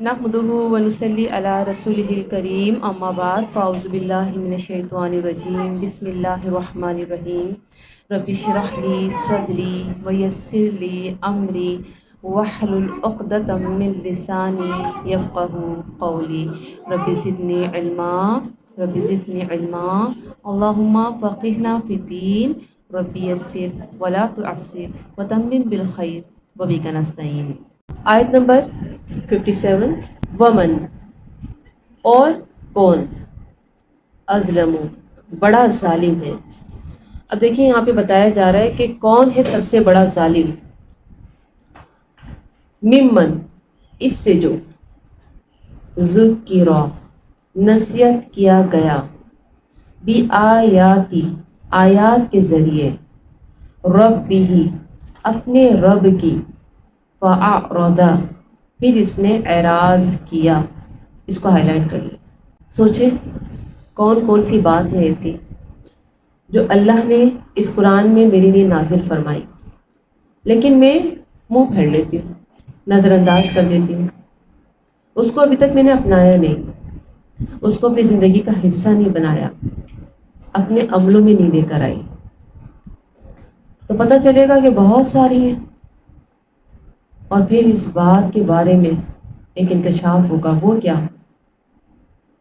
نحمدہ ونصلی علی رسولہ الکریم اما بعد فاعوذ باللہ من الشیطان الرجیم بسم اللہ الرحمن الرحیم رب اشرح لی صدری ویسر لی امری واحلل عقدۃ من لسانی یفقہوا قولی رب زدنی علما اللہم فقہنا فی الدین رب یسر ولا تعسر وتمم بالخیر وبک نستعین۔ آیت نمبر 57۔ ومن اور کون اظلم بڑا ظالم ہے۔ اب دیکھیں یہاں پہ بتایا جا رہا ہے کہ کون ہے سب سے بڑا ظالم۔ ممن اس سے جو ذکر نصیحت کیا گیا بھی آیاتی آیات کے ذریعے ربہ اپنے رب کی فاعرض پھر اس نے اعراض کیا۔ اس کو ہائی لائٹ کر لیں۔ سوچیں کون کون سی بات ہے ایسی جو اللہ نے اس قرآن میں میرے لیے نازل فرمائی، لیکن میں منہ پھیر لیتی ہوں، نظر انداز کر دیتی ہوں، اس کو ابھی تک میں نے اپنایا نہیں، اس کو اپنی زندگی کا حصہ نہیں بنایا، اپنے عملوں میں نہیں لے کر آئی، تو پتہ چلے گا کہ بہت ساری ہیں، اور پھر اس بات کے بارے میں ایک انکشاف ہوگا۔ وہ کیا؟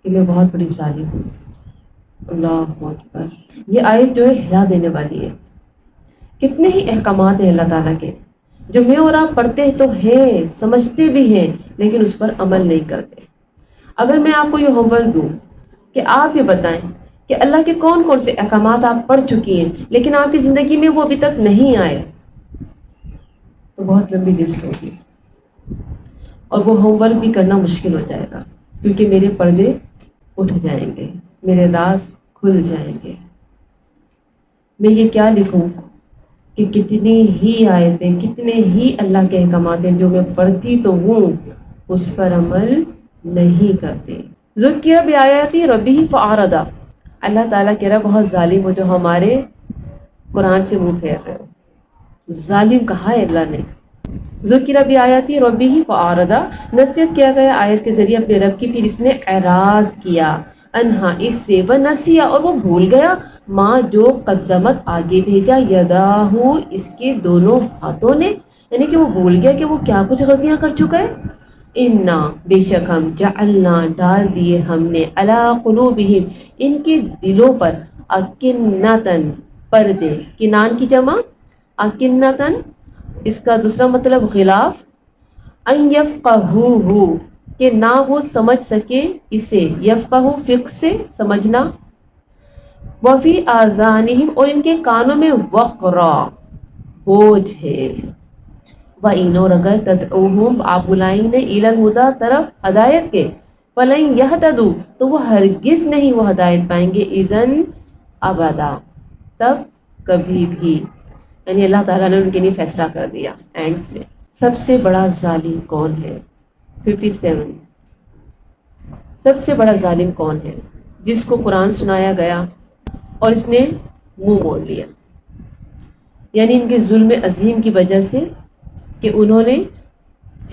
کہ میں بہت بڑی ظالم ہوں۔ اللہ اکبر۔ یہ آیت جو ہے ہلا دینے والی ہے۔ کتنے ہی احکامات ہیں اللہ تعالیٰ کے جو میں اور آپ پڑھتے تو ہیں، سمجھتے بھی ہیں، لیکن اس پر عمل نہیں کرتے۔ اگر میں آپ کو یہ ہوم ورک دوں کہ آپ یہ بتائیں کہ اللہ کے کون کون سے احکامات آپ پڑھ چکی ہیں لیکن آپ کی زندگی میں وہ ابھی تک نہیں آئے، تو بہت لمبی لسٹ ہوگی، اور وہ ہوم ورک بھی کرنا مشکل ہو جائے گا، کیونکہ میرے پردے اٹھ جائیں گے، میرے راز کھل جائیں گے۔ میں یہ کیا لکھوں کہ کتنی ہی آیتیں، کتنے ہی اللہ کے احکامات ہیں جو میں پڑھتی تو ہوں، اس پر عمل نہیں کرتے۔ ذکر بآیاتی ربہ فاعرض، اللہ تعالیٰ کہہ رہا بہت ظالم ہو جو ہمارے قرآن سے منہ پھیر رہے ہو۔ ظالم کہا ہے اللہ نے۔ ذکر بآیاتی ربہ فاعرض، نصیحت کیا گیا آیت کے ذریعے اپنے رب کی، پھر اس نے اعراض کیا، انہا اس سے، ونسیا اور وہ بھول گیا، ماں جو قدمت آگے بھیجا، یداہ اس کے دونوں ہاتھوں نے، یعنی کہ وہ بھول گیا کہ وہ کیا کچھ غلطیاں کر چکا ہے۔ انا بے شک ہم جعلنا ڈال دیے ہم نے، علی قلوبہم ان کے دلوں پر، اکنتن پردے، کنان کی جمع اکنتن، اس کا دوسرا مطلب غلاف، ان یفقہوہ کہ نہ وہ سمجھ سکے اسے، یفقہو فقہ سے سمجھنا، وفی آذانہم اور ان کے کانوں میں وقرا بوجھ ہے، وَإِنْ اور اگر تدعوہم آپ بلائیں انہیں الی الہدی طرف ہدایت کے، فلن یہتدوا تو وہ ہرگز نہیں وہ ہدایت پائیں گے، اذن ابدا تب کبھی بھی، یعنی اللہ تعالیٰ نے ان کے لیے فیصلہ کر دیا۔ اینڈ میں سب سے بڑا ظالم کون ہے؟ 57۔ سب سے بڑا ظالم کون ہے؟ جس کو قرآن سنایا گیا اور اس نے منہ موڑ لیا، یعنی ان کے ظلم عظیم کی وجہ سے کہ انہوں نے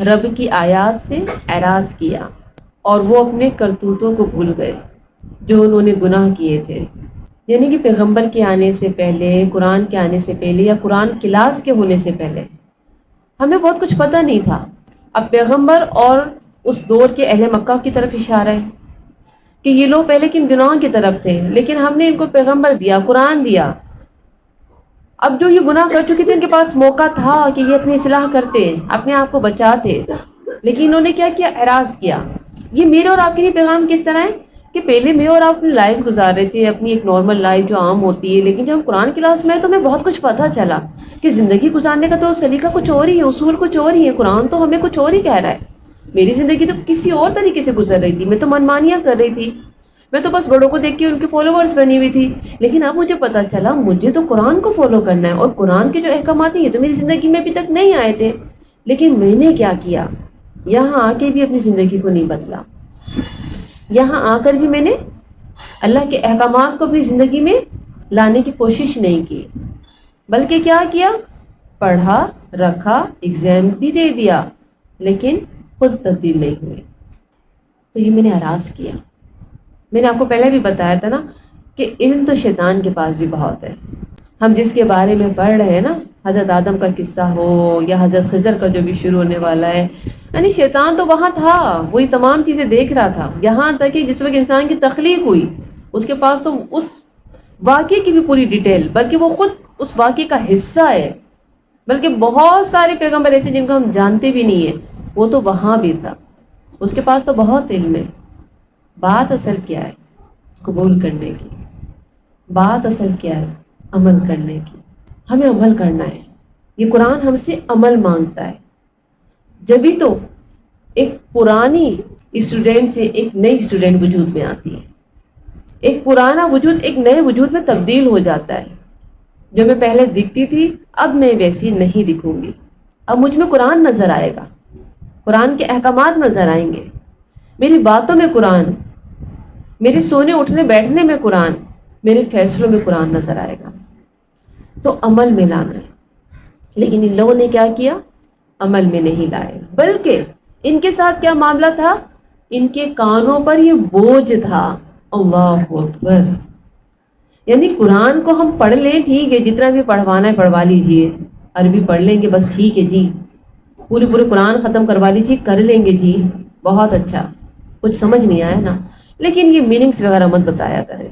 رب کی آیات سے اعراض کیا اور وہ اپنے کرتوتوں کو بھول گئے جو انہوں نے گناہ کیے تھے۔ یعنی کہ پیغمبر کے آنے سے پہلے، قرآن کے آنے سے پہلے، یا قرآن کلاس کے ہونے سے پہلے ہمیں بہت کچھ پتہ نہیں تھا۔ اب پیغمبر اور اس دور کے اہل مکہ کی طرف اشارہ ہے کہ یہ لوگ پہلے کن گناہوں کی طرف تھے، لیکن ہم نے ان کو پیغمبر دیا، قرآن دیا۔ اب جو یہ گناہ کر چکے تھے ان کے پاس موقع تھا کہ یہ اپنی اصلاح کرتے، اپنے آپ کو بچاتے، لیکن انہوں نے کیا کیا؟ اعراض کیا۔ یہ میرے اور آپ کے لیے پیغام کس طرح ہے کہ پہلے میں اور آپ اپنی لائف گزار رہے تھے، اپنی ایک نارمل لائف جو عام ہوتی ہے، لیکن جب ہم قرآن کلاس میں تو ہمیں بہت کچھ پتہ چلا کہ زندگی گزارنے کا تو سلیقہ کچھ اور ہی ہے، اصول کچھ اور ہی ہے، قرآن تو ہمیں کچھ اور ہی کہہ رہا ہے۔ میری زندگی تو کسی اور طریقے سے گزر رہی تھی، میں تو منمانیاں کر رہی تھی، میں تو بس بڑوں کو دیکھ کے ان کے فالوورز بنی ہوئی تھی، لیکن اب مجھے پتہ چلا مجھے تو قرآن کو فالو کرنا ہے، اور قرآن کے جو احکامات ہیں یہ تو میری زندگی میں ابھی تک نہیں آئے تھے، لیکن میں نے کیا کیا؟ یہاں آ کے بھی اپنی زندگی کو نہیں بدلا، یہاں آ کر بھی میں نے اللہ کے احکامات کو اپنی زندگی میں لانے کی کوشش نہیں کی، بلکہ کیا کیا؟ پڑھا، رکھا، ایگزام بھی دے دیا، لیکن خود تبدیل نہیں ہوئے۔ تو یہ میں نے اراض کیا. میں نے آپ کو پہلے بھی بتایا تھا نا کہ علم تو شیطان کے پاس بھی بہت ہے. ہم جس کے بارے میں پڑھ رہے ہیں نا، حضرت آدم کا قصہ ہو یا حضرت خضر کا جو بھی شروع ہونے والا ہے، یعنی شیطان تو وہاں تھا، وہی تمام چیزیں دیکھ رہا تھا. یہاں تک کہ جس وقت انسان کی تخلیق ہوئی اس کے پاس تو اس واقعے کی بھی پوری ڈیٹیل، بلکہ وہ خود اس واقعے کا حصہ ہے. بلکہ بہت سارے پیغمبر ایسے جن کو ہم جانتے بھی نہیں ہیں، وہ تو وہاں بھی تھا. اس کے پاس تو بہت علم ہے. بات اصل کیا ہے؟ قبول کرنے کی. بات اصل کیا ہے؟ عمل کرنے کی. ہمیں عمل کرنا ہے. یہ قرآن ہم سے عمل مانگتا ہے. جبھی تو ایک پرانی اسٹوڈنٹ سے ایک نئی اسٹوڈنٹ وجود میں آتی ہے. ایک پرانا وجود ایک نئے وجود میں تبدیل ہو جاتا ہے. جو میں پہلے دکھتی تھی اب میں ویسی نہیں دکھوں گی. اب مجھ میں قرآن نظر آئے گا، قرآن کے احکامات نظر آئیں گے، میری باتوں میں قرآن، میرے سونے اٹھنے بیٹھنے میں قرآن، میرے فیصلوں میں قرآن نظر آئے گا. تو عمل میں لانا ہے. لیکن ان لوگوں نے کیا کیا؟ عمل میں نہیں لائے. بلکہ ان کے ساتھ کیا معاملہ تھا؟ ان کے کانوں پر یہ بوجھ تھا. اللہ اکبر. یعنی قرآن کو ہم پڑھ لیں ٹھیک ہے، جتنا بھی پڑھوانا ہے پڑھوا لیجئے، عربی پڑھ لیں گے بس ٹھیک ہے جی، پورے قرآن ختم کروا لیجیے، کر لیں گے جی، بہت اچھا. کچھ سمجھ نہیں آیا نا؟ لیکن یہ میننگس وغیرہ مت بتایا کریں،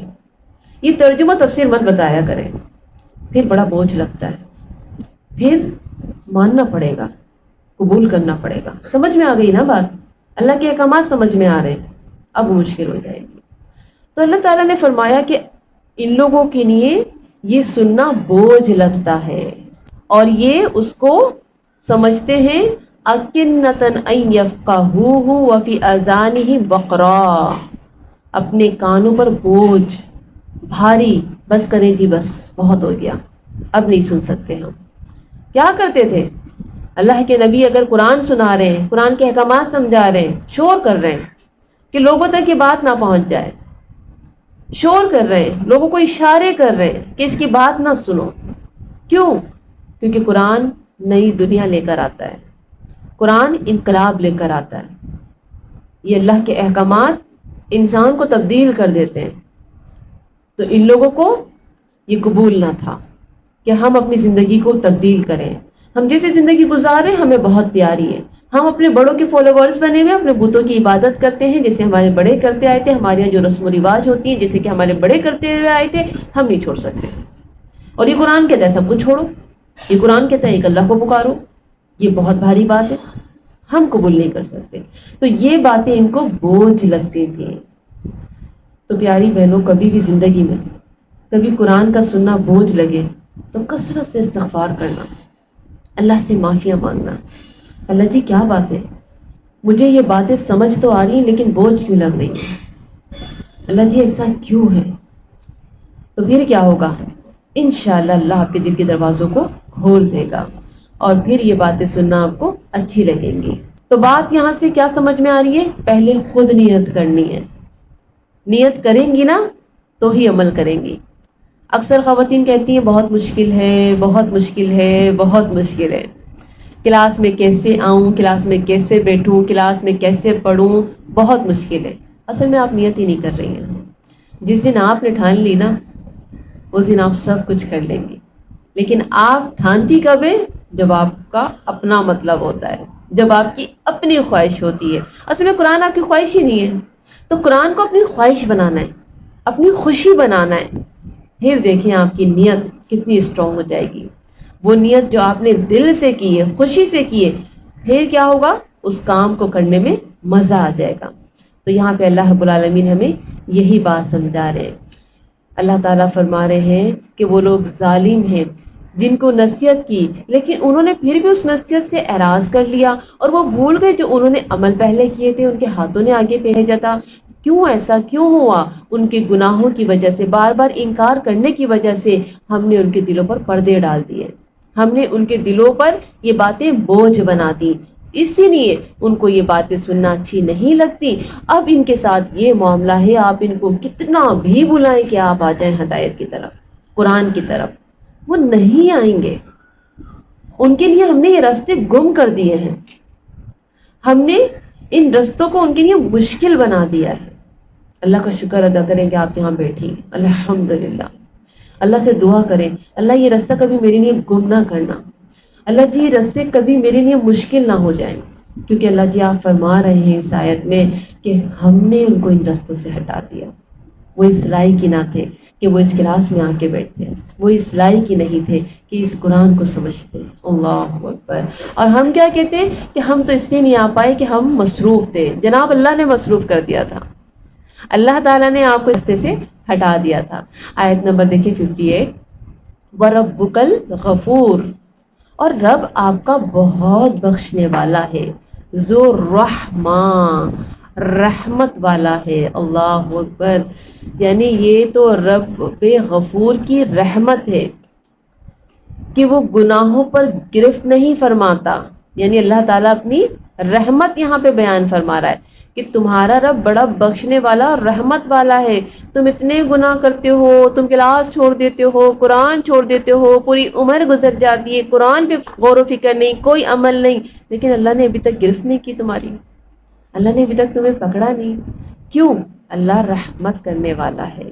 یہ ترجمہ تفسیر مت بتایا کریں، پھر بڑا بوجھ لگتا ہے. پھر ماننا پڑے گا، قبول کرنا پڑے گا. سمجھ میں آ گئی نا بات؟ اللہ کے احکامات سمجھ میں آ رہے ہیں، اب مشکل ہو جائے گی. تو اللہ تعالیٰ نے فرمایا کہ ان لوگوں کے لیے یہ سننا بوجھ لگتا ہے، اور یہ اس کو سمجھتے ہیں اکنتن ان یفقہوہ وفی اذانہ وقرا، اپنے کانوں پر بوجھ، بھاری. بس کریں جی، بس بہت ہو گیا، اب نہیں سن سکتے ہم. کیا کرتے تھے؟ اللہ کے نبی اگر قرآن سنا رہے ہیں، قرآن کے احکامات سمجھا رہے ہیں، شور کر رہے ہیں کہ لوگوں تک یہ بات نہ پہنچ جائے، شور کر رہے ہیں، لوگوں کو اشارے کر رہے ہیں کہ اس کی بات نہ سنو. کیوں؟ کیونکہ قرآن نئی دنیا لے کر آتا ہے، قرآن انقلاب لے کر آتا ہے. یہ اللہ کے احکامات انسان کو تبدیل کر دیتے ہیں. تو ان لوگوں کو یہ قبول نہ تھا کہ ہم اپنی زندگی کو تبدیل کریں. ہم جیسے زندگی گزار رہے ہیں ہمیں بہت پیاری ہے. ہم اپنے بڑوں کے فالوورز بنے ہوئے اپنے بتوں کی عبادت کرتے ہیں جیسے ہمارے بڑے کرتے آئے تھے. ہمارے یہاں جو رسم و رواج ہوتی ہیں جیسے کہ ہمارے بڑے کرتے ہوئے آئے تھے، ہم نہیں چھوڑ سکتے. اور یہ قرآن کہتا ہے سب کچھ چھوڑو. یہ قرآن کہتا ہے ایک اللہ کو پکارو. یہ بہت بھاری بات ہے، ہم قبول نہیں کر سکتے. تو یہ باتیں ان کو بوجھ لگتی تھیں. تو پیاری بہنوں، کبھی بھی زندگی میں کبھی قرآن کا سننا بوجھ لگے تو کثرت سے استغفار کرنا، اللہ سے معافیاں مانگنا. اللہ جی کیا بات ہے، مجھے یہ باتیں سمجھ تو آ رہی ہیں لیکن بوجھ کیوں لگ رہی ہیں؟ اللہ جی ایسا کیوں ہے؟ تو پھر کیا ہوگا؟ انشاءاللہ اللہ آپ کے دل کے دروازوں کو کھول دے گا اور پھر یہ باتیں سننا آپ کو اچھی لگیں گی. تو بات یہاں سے کیا سمجھ میں آ رہی ہے؟ پہلے خود نیت کرنی ہے. نیت کریں گی نا تو ہی عمل کریں گی. اکثر خواتین کہتی ہیں بہت مشکل ہے، بہت مشکل ہے، بہت مشکل ہے. کلاس میں کیسے آؤں، کلاس میں کیسے بیٹھوں، کلاس میں کیسے پڑھوں، بہت مشکل ہے. اصل میں آپ نیت ہی نہیں کر رہی ہیں. جس دن آپ نے ٹھان لی نا اس دن آپ سب کچھ کر لیں گی. لیکن آپ ٹھانتی کب ہے؟ جب آپ کا اپنا مطلب ہوتا ہے، جب آپ کی اپنی خواہش ہوتی ہے. اصل میں قرآن آپ کی خواہش ہی نہیں ہے. تو قرآن کو اپنی خواہش بنانا ہے، اپنی خوشی بنانا ہے. پھر دیکھیں آپ کی نیت کتنی اسٹرانگ ہو جائے گی. وہ نیت جو آپ نے دل سے کی ہے، خوشی سے کی ہے، پھر کیا ہوگا؟ اس کام کو کرنے میں مزہ آ جائے گا. تو یہاں پہ اللہ رب العالمین ہمیں یہی بات سمجھا رہے ہیں. اللہ تعالیٰ فرما رہے ہیں کہ وہ لوگ ظالم ہیں جن کو نصیحت کی لیکن انہوں نے پھر بھی اس نصیحت سے اعراض کر لیا اور وہ بھول گئے جو انہوں نے عمل پہلے کیے تھے، ان کے ہاتھوں نے آگے بھیجا تھا. کیوں ایسا کیوں ہوا؟ ان کے گناہوں کی وجہ سے، بار بار انکار کرنے کی وجہ سے ہم نے ان کے دلوں پر پردے ڈال دیے. ہم نے ان کے دلوں پر یہ باتیں بوجھ بنا دی، اسی لیے ان کو یہ باتیں سننا اچھی نہیں لگتی. اب ان کے ساتھ یہ معاملہ ہے، آپ ان کو کتنا بھی بلائیں کہ آپ آ جائیں ہدایت کی طرف، قرآن کی طرف، وہ نہیں آئیں گے. ان کے لیے ہم نے یہ راستے گم کر دیے ہیں. ہم نے ان رستوں کو ان کے لیے مشکل بنا دیا ہے۔ اللہ کا شکر ادا کریں کہ آپ یہاں بیٹھی ہیں، الحمدللہ۔ اللہ سے دعا کریں، اللہ یہ رستہ کبھی میرے لیے گم نہ کرنا، اللہ جی یہ رستے کبھی میرے لیے مشکل نہ ہو جائیں، کیونکہ اللہ جی آپ فرما رہے ہیں اس آیت میں کہ ہم نے ان کو ان رستوں سے ہٹا دیا۔ وہ اس لائق کی نہ تھے کہ وہ اس کلاس میں آ کے بیٹھتے، وہ اس لائق کی نہیں تھے کہ اس قرآن کو سمجھتے۔ اللہ اکبر۔ اور ہم کیا کہتے ہیں کہ ہم تو اس لیے نہیں آ پائے کہ ہم مصروف تھے۔ جناب اللہ نے مصروف کر دیا تھا، اللہ تعالیٰ نے آپ کو رستے سے ہٹا دیا تھا۔ آیت نمبر دیکھیں 58، وَرَبُّكَ الْغَفُورُ، اور رب آپ کا بہت بخشنے والا ہے، ذو الرحمٰ، رحمت والا ہے۔ اللہ اکبر۔ یعنی یہ تو رب بے غفور کی رحمت ہے کہ وہ گناہوں پر گرفت نہیں فرماتا۔ یعنی اللہ تعالیٰ اپنی رحمت یہاں پہ بیان فرما رہا ہے کہ تمہارا رب بڑا بخشنے والا اور رحمت والا ہے۔ تم اتنے گناہ کرتے ہو، تم کلاس چھوڑ دیتے ہو، قرآن چھوڑ دیتے ہو، پوری عمر گزر جاتی ہے، قرآن پہ غور و فکر نہیں، کوئی عمل نہیں، لیکن اللہ نے ابھی تک گرفت نہیں کی تمہاری، اللہ نے ابھی تک تمہیں پکڑا نہیں۔ کیوں؟ اللہ رحمت کرنے والا ہے۔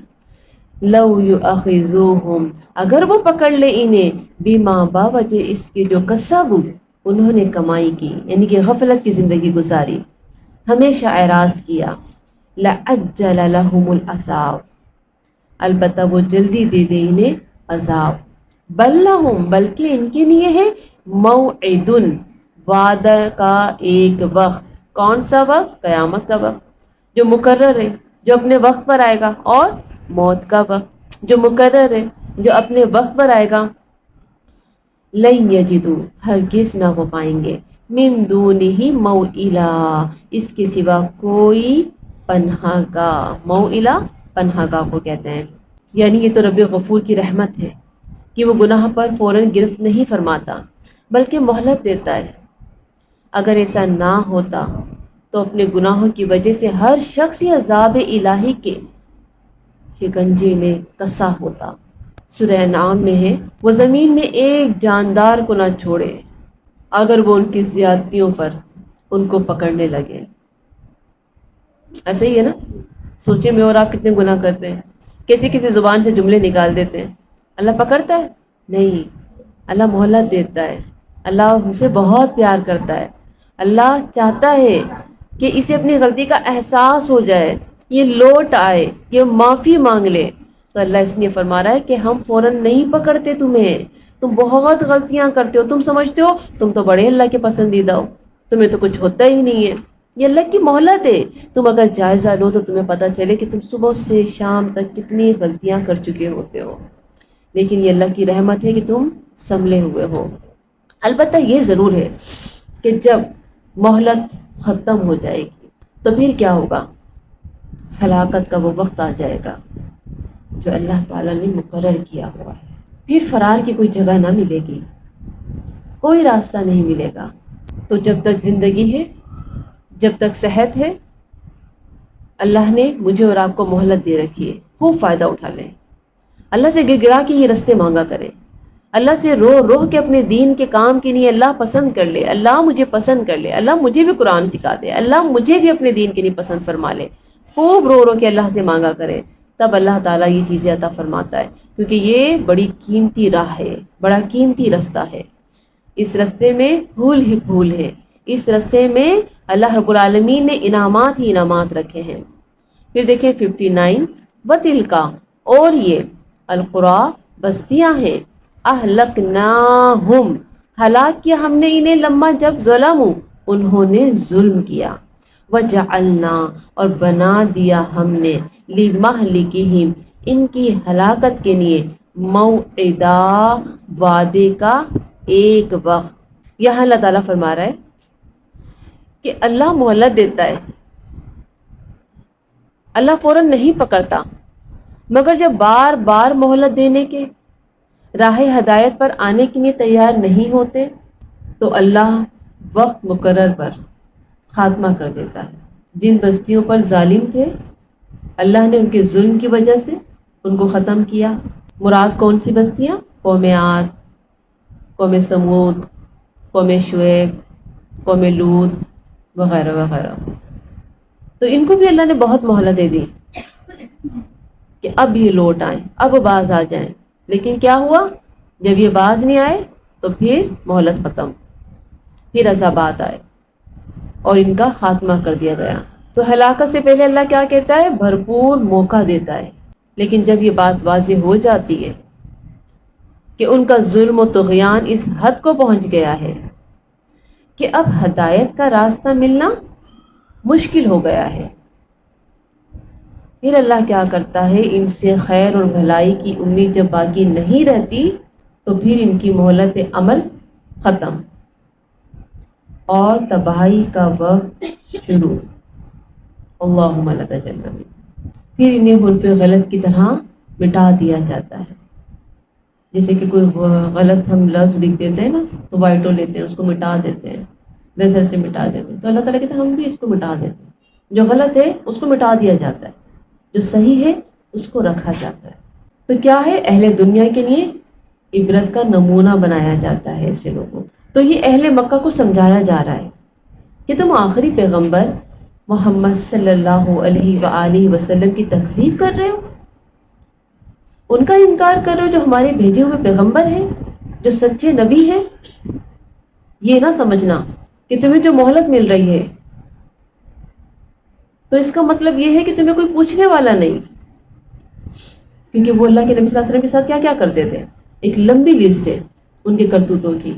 لو یؤاخذوہم، اگر وہ پکڑ لے انہیں، بما باوجہ اس کے جو کسب انہوں نے کمائی کی، یعنی کہ غفلت کی زندگی گزاری، ہمیشہ اعراض کیا، لعجل لهم العذاب، البتہ وہ جلدی دے دے انہیں عذاب، بل لهم، بلکہ ان کے لیے ہے موعد، وعدہ کا ایک وقت۔ کون سا وقت؟ قیامت کا وقت جو مقرر ہے، جو اپنے وقت پر آئے گا، اور موت کا وقت جو مقرر ہے، جو اپنے وقت پر آئے گا۔ لن یجدوا، ہرگز نہ وہ پائیں گے، من دونہ موئلا، اس کے سوا کوئی پناہ گاہ۔ موئلا پناہ گاہ کو کہتے ہیں۔ یعنی یہ تو رب غفور کی رحمت ہے کہ وہ گناہ پر فوراً گرفت نہیں فرماتا بلکہ مہلت دیتا ہے۔ اگر ایسا نہ ہوتا تو اپنے گناہوں کی وجہ سے ہر شخص عذاب الہی کے شکنجے میں کسا ہوتا۔ سورہ انعام میں ہے، وہ زمین میں ایک جاندار کو نہ چھوڑے اگر وہ ان کی زیادتیوں پر ان کو پکڑنے لگے۔ ایسے ہی ہے نا؟ سوچیں میں اور آپ کتنے گناہ کرتے ہیں، کسی زبان سے جملے نکال دیتے ہیں، اللہ پکڑتا ہے؟ نہیں، اللہ مہلت دیتا ہے۔ اللہ ہم سے بہت پیار کرتا ہے، اللہ چاہتا ہے کہ اسے اپنی غلطی کا احساس ہو جائے، یہ لوٹ آئے، یہ معافی مانگ لے۔ تو اللہ اس لیے فرما رہا ہے کہ ہم فوراً نہیں پکڑتے تمہیں، تم بہت غلطیاں کرتے ہو، تم سمجھتے ہو تم تو بڑے اللہ کے پسندیدہ ہو، تمہیں تو کچھ ہوتا ہی نہیں ہے۔ یہ اللہ کی مہلت ہے۔ تم اگر جائزہ لو تو تمہیں پتہ چلے کہ تم صبح سے شام تک کتنی غلطیاں کر چکے ہوتے ہو، لیکن یہ اللہ کی رحمت ہے کہ تم سنبھلے ہوئے ہو۔ البتہ یہ ضرور ہے کہ جب مہلت ختم ہو جائے گی تو پھر کیا ہوگا؟ ہلاکت کا وہ وقت آ جائے گا جو اللہ تعالیٰ نے مقرر کیا ہوا ہے۔ پھر فرار کی کوئی جگہ نہ ملے گی، کوئی راستہ نہیں ملے گا۔ تو جب تک زندگی ہے، جب تک صحت ہے، اللہ نے مجھے اور آپ کو مہلت دے رکھی ہے، خوب فائدہ اٹھا لیں۔ اللہ سے گڑ گڑا کے یہ رستے مانگا کریں، اللہ سے رو کے اپنے دین کے کام کے لیے اللہ پسند کر لے، اللہ مجھے پسند کر لے، اللہ مجھے بھی قرآن سکھا دے، اللہ مجھے بھی اپنے دین کے لیے پسند فرما لے۔ خوب رو کے اللہ سے مانگا کرے، تب اللہ تعالیٰ یہ چیزیں عطا فرماتا ہے، کیونکہ یہ بڑی قیمتی راہ ہے، بڑا قیمتی رستہ ہے۔ اس رستے میں پھول ہی پھول ہے، اس رستے میں اللہ رب العالمین نے انعامات ہی انعامات رکھے ہیں۔ پھر دیکھیں 59، وَتِلْکَ، اور یہ القریٰ بستیاں ہیں، اہلکناہم، ہلاک کیا ہم نے انہیں، لما جب ظلموا، انہوں نے ظلم کیا، وجعلنا، اور بنا دیا ہم نے، لمہلکہم، ان کی ہلاکت کے لیے، موعدا، وعدے کا ایک وقت۔ یہاں اللہ تعالیٰ فرما رہا ہے کہ اللہ مہلت دیتا ہے، اللہ فوراً نہیں پکڑتا، مگر جب بار بار مہلت دینے کے، راہ ہدایت پر آنے کے لیے تیار نہیں ہوتے تو اللہ وقت مقرر پر خاتمہ کر دیتا ہے۔ جن بستیوں پر ظالم تھے، اللہ نے ان کے ظلم کی وجہ سے ان کو ختم کیا۔ مراد کون سی بستیاں؟ قوم عاد، قوم سمود، قوم شعیب، قوم لوط، وغیرہ وغیرہ. تو ان کو بھی اللہ نے بہت مہلتیں دی کہ اب یہ لوٹ آئیں، اب باز آ جائیں. لیکن کیا ہوا؟ جب یہ باز نہیں آئے تو پھر مہلت ختم، پھر عذابات آئے اور ان کا خاتمہ کر دیا گیا. تو ہلاکت سے پہلے اللہ کیا کہتا ہے؟ بھرپور موقع دیتا ہے. لیکن جب یہ بات واضح ہو جاتی ہے کہ ان کا ظلم و طغیان اس حد کو پہنچ گیا ہے کہ اب ہدایت کا راستہ ملنا مشکل ہو گیا ہے، پھر اللہ کیا کرتا ہے؟ ان سے خیر اور بھلائی کی امید جب باقی نہیں رہتی تو پھر ان کی مہلت عمل ختم اور تباہی کا وقت شروع. اللہم لا تجلنا. پھر انہیں حرف غلط کی طرح مٹا دیا جاتا ہے. جیسے کہ کوئی غلط ہم لفظ لکھ دیتے ہیں نا تو وائٹو لیتے ہیں، اس کو مٹا دیتے ہیں، لیزر سے مٹا دیتے ہیں. تو اللہ تعالیٰ کہتے ہیں ہم بھی اس کو مٹا دیتے ہیں. جو غلط ہے اس کو مٹا دیا جاتا ہے، جو صحیح ہے اس کو رکھا جاتا ہے. تو کیا ہے؟ اہل دنیا کے لیے عبرت کا نمونہ بنایا جاتا ہے ایسے لوگوں. تو یہ اہل مکہ کو سمجھایا جا رہا ہے کہ تم آخری پیغمبر محمد صلی اللہ علیہ وآلہ وسلم کی تکذیب کر رہے ہو، ان کا انکار کر رہے ہو جو ہمارے بھیجے ہوئے پیغمبر ہیں، جو سچے نبی ہیں. یہ نہ سمجھنا کہ تمہیں جو مہلت مل رہی ہے تو اس کا مطلب یہ ہے کہ تمہیں کوئی پوچھنے والا نہیں. کیونکہ وہ اللہ کے نبی صلی اللہ علیہ وسلم کے ساتھ کیا کیا کرتے تھے؟ ایک لمبی لسٹ ہے ان کے کرتوتوں کی.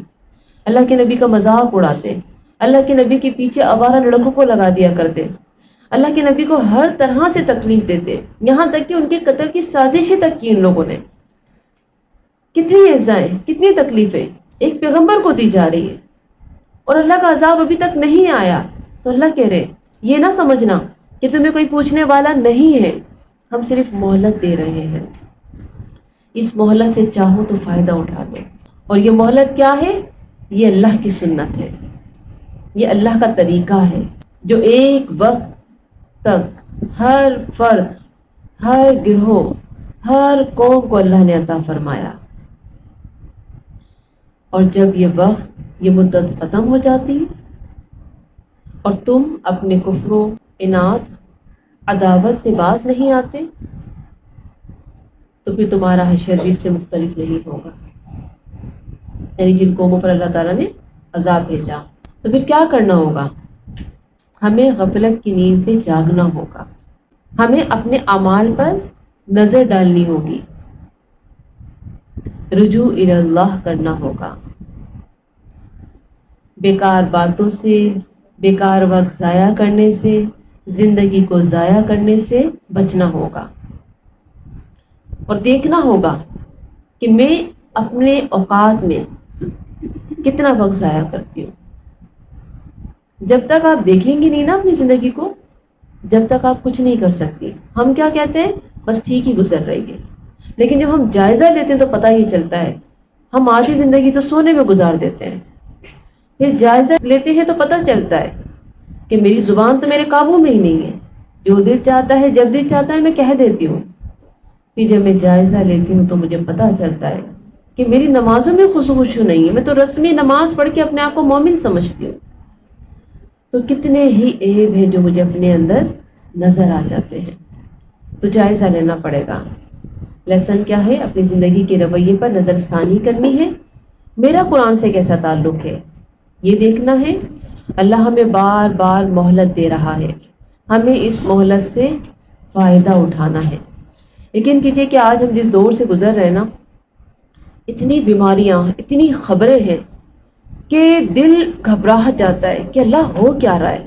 اللہ کے نبی کا مذاق اڑاتے، اللہ کے نبی کے پیچھے آوارہ لڑکوں کو لگا دیا کرتے، اللہ کے نبی کو ہر طرح سے تکلیف دیتے، یہاں تک کہ ان کے قتل کی سازشیں تک کی ان لوگوں نے. کتنی ایذائیں، کتنی تکلیفیں ایک پیغمبر کو دی جا رہی ہے اور اللہ کا عذاب ابھی تک نہیں آیا. تو اللہ کہہ رہے یہ نہ سمجھنا کہ تمہیں کوئی پوچھنے والا نہیں ہے، ہم صرف مہلت دے رہے ہیں. اس مہلت سے چاہو تو فائدہ اٹھا لو. اور یہ مہلت کیا ہے؟ یہ اللہ کی سنت ہے، یہ اللہ کا طریقہ ہے جو ایک وقت تک ہر فرد، ہر گروہ، ہر قوم کو اللہ نے عطا فرمایا. اور جب یہ وقت، یہ مدت ختم ہو جاتی ہے اور تم اپنے کفر و عناد، عداوت سے باز نہیں آتے تو پھر تمہارا حشر بھی اس سے مختلف نہیں ہوگا. یعنی جن قوموں پر اللہ تعالیٰ نے عذاب بھیجا تو پھر کیا کرنا ہوگا؟ ہمیں غفلت کی نیند سے جاگنا ہوگا، ہمیں اپنے اعمال پر نظر ڈالنی ہوگی، رجوع الی اللہ کرنا ہوگا، بیکار باتوں سے، بیکار وقت ضائع کرنے سے، زندگی کو ضائع کرنے سے بچنا ہوگا. اور دیکھنا ہوگا کہ میں اپنے اوقات میں کتنا وقت ضائع کرتی ہوں. جب تک آپ دیکھیں گے نہیں نا اپنی زندگی کو، جب تک آپ کچھ نہیں کر سکتی. ہم کیا کہتے ہیں؟ بس ٹھیک ہی گزر رہی ہے. لیکن جب ہم جائزہ لیتے ہیں تو پتہ ہی چلتا ہے ہم آدھی زندگی تو سونے میں گزار دیتے ہیں. پھر جائزہ لیتے ہیں تو پتہ چلتا ہے کہ میری زبان تو میرے قابو میں ہی نہیں ہے، جو دل چاہتا ہے جب دل چاہتا ہے میں کہہ دیتی ہوں. پھر جب میں جائزہ لیتی ہوں تو مجھے پتہ چلتا ہے کہ میری نمازوں میں خشوع نہیں ہے، میں تو رسمی نماز پڑھ کے اپنے آپ کو مومن سمجھتی ہوں. تو کتنے ہی عیب ہیں جو مجھے اپنے اندر نظر آ جاتے ہیں. تو جائزہ لینا پڑے گا. لیسن کیا ہے؟ اپنی زندگی کے رویے پر نظر ثانی کرنی ہے. میرا قرآن سے کیسا تعلق ہے یہ دیکھنا ہے. اللہ ہمیں بار بار مہلت دے رہا ہے، ہمیں اس مہلت سے فائدہ اٹھانا ہے. لیکن کیجیے کہ آج ہم جس دور سے گزر رہے ہیں نا، اتنی بیماریاں، اتنی خبریں ہیں کہ دل گھبراہٹ جاتا ہے کہ اللہ ہو کیا رہا ہے.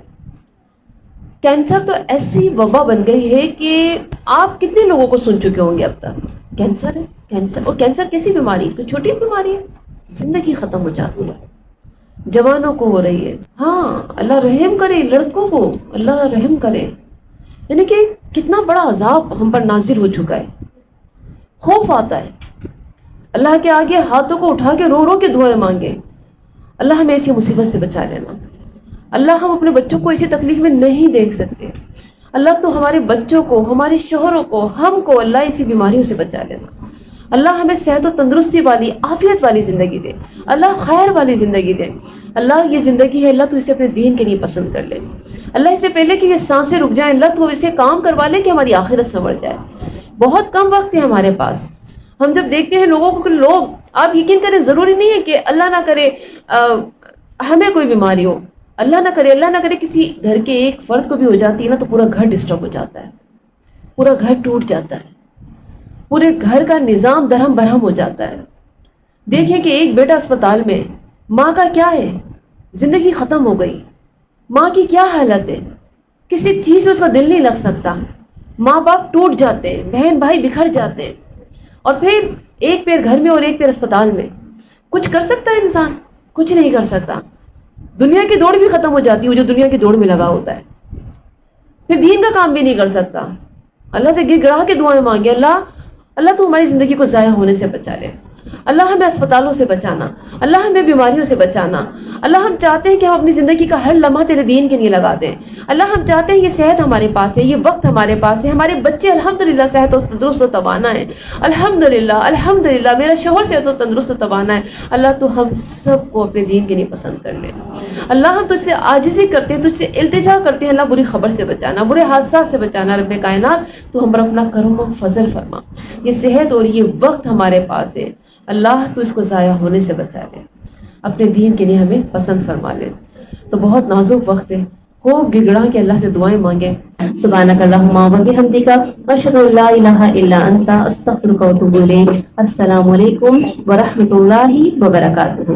کینسر تو ایسی وبا بن گئی ہے کہ آپ کتنے لوگوں کو سن چکے ہوں گے اب تک. کینسر ہے، کینسر. اور کینسر کیسی بیماری ہے؟ کوئی چھوٹی بیماری ہے؟ زندگی ختم ہو جاتی ہے. جوانوں کو ہو رہی ہے. ہاں اللہ رحم کرے، لڑکوں کو اللہ رحم کرے. یعنی کہ کتنا بڑا عذاب ہم پر نازل ہو چکا ہے. خوف آتا ہے اللہ کے آگے ہاتھوں کو اٹھا کے رو رو کے دعائیں مانگے، اللہ ہمیں ایسی مصیبت سے بچا لینا. اللہ ہم اپنے بچوں کو ایسی تکلیف میں نہیں دیکھ سکتے. اللہ تو ہمارے بچوں کو، ہمارے شوہروں کو، ہم کو اللہ ایسی بیماریوں سے بچا لینا. اللہ ہمیں صحت و تندرستی والی عافیت والی زندگی دے، اللہ خیر والی زندگی دے۔ اللہ یہ زندگی ہے، اللہ تو اسے اپنے دین کے لیے پسند کر لے۔ اللہ اس سے پہلے کہ یہ سانسیں رک جائیں، اللہ تو اسے کام کروا لے کہ ہماری آخرت سنور جائے۔ بہت کم وقت ہے ہمارے پاس۔ ہم جب دیکھتے ہیں لوگوں کو، لوگ، آپ یقین کریں ضروری نہیں ہے کہ اللہ نہ کرے ہمیں کوئی بیماری ہو، اللہ نہ کرے کسی گھر کے ایک فرد کو بھی ہو جاتی ہے نا تو پورا گھر ڈسٹرب ہو جاتا ہے، پورا گھر ٹوٹ جاتا ہے، پورے گھر کا نظام درہم برہم ہو جاتا ہے۔ دیکھیں کہ ایک بیٹا اسپتال میں، ماں کا کیا ہے، زندگی ختم ہو گئی، ماں کی کیا حالت ہے، کسی چیز میں اس کا دل نہیں لگ سکتا، ماں باپ ٹوٹ جاتے ہیں، بہن بھائی بکھر جاتے ہیں، اور پھر ایک پیر گھر میں اور ایک پیر اسپتال میں۔ کچھ کر سکتا ہے انسان؟ کچھ نہیں کر سکتا۔ دنیا کی دوڑ بھی ختم ہو جاتی ہے، وہ جو دنیا کی دوڑ میں لگا ہوتا ہے، پھر دین کا کام بھی نہیں کر سکتا۔ اللہ سے گر گڑا کے دعائیں مانگے، اللہ تو ہماری زندگی کو ضائع ہونے سے بچا لے، اللہ ہمیں اسپتالوں سے بچانا، اللہ ہمیں بیماریوں سے بچانا۔ اللہ ہم چاہتے ہیں کہ ہم اپنی زندگی کا ہر لمحہ تیرے دین کے لیے لگا دیں۔ اللہ ہم چاہتے ہیں یہ صحت ہمارے پاس ہے، یہ وقت ہمارے پاس ہے، ہمارے بچے الحمدللہ صحت و تندرست و توانا ہے، الحمدللہ میرا شوہر صحت و تندرست و توانا ہے۔ اللہ تو ہم سب کو اپنے دین کے لیے پسند کر لے۔ اللہ ہم تجھ سے عاجزی کرتے ہیں، تجھ سے التجا کرتے ہیں، اللہ بری خبر سے بچانا، برے حادثات سے بچانا۔ رب کائنات تو ہم پر اپنا کرم و فضل فرما۔ یہ صحت اور یہ وقت ہمارے پاس ہے، اللہ تو اس کو ضائع ہونے سے بچا لے، اپنے دین کے لیے ہمیں پسند فرما لے۔ تو بہت نازک وقت ہے، خوب گڑ گڑا کے اللہ سے دعائیں مانگیں۔ سبحانک اللہم و بحمدک، اشہد ان لا الہ الا انت، استغفرک و اتوب الیک۔ السلام علیکم ورحمۃ اللہ وبرکاتہ۔